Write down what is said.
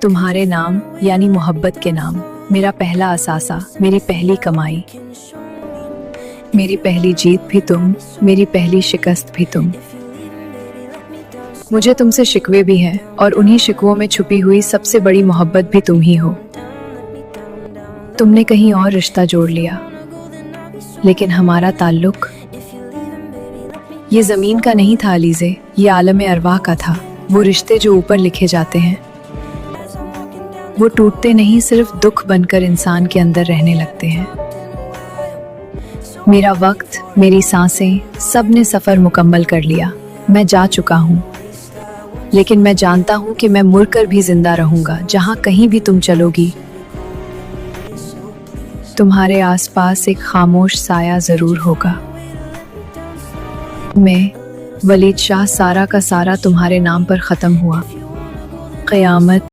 तुम्हारे नाम यानी मोहब्बत के नाम, मेरा पहला असासा, मेरी पहली कमाई, मेरी पहली जीत भी तुम, मेरी पहली शिकस्त भी तुम। मुझे तुमसे शिकवे भी हैं और उन्हीं शिकवों में छुपी हुई सबसे बड़ी मोहब्बत भी तुम ही हो। तुमने कहीं और रिश्ता जोड़ लिया, लेकिन हमारा ताल्लुक ये जमीन का नहीं था अलीज़े, ये आलम अरवाह का था। वो रिश्ते जो ऊपर लिखे जाते हैं, वो टूटते नहीं, सिर्फ दुख बनकर इंसान के अंदर रहने लगते हैं। मेरा वक्त, मेरी सांसें, सब ने सफ़र मुकम्मल कर लिया। मैं जा चुका हूँ, लेकिन मैं जानता हूँ कि मैं मुड़कर भी जिंदा रहूँगा। जहाँ कहीं भी तुम चलोगी, तुम्हारे आसपास एक खामोश साया ज़रूर होगा। मैं वलीद शाह, सारा का सारा तुम्हारे नाम पर ख़त्म हुआ। क़यामत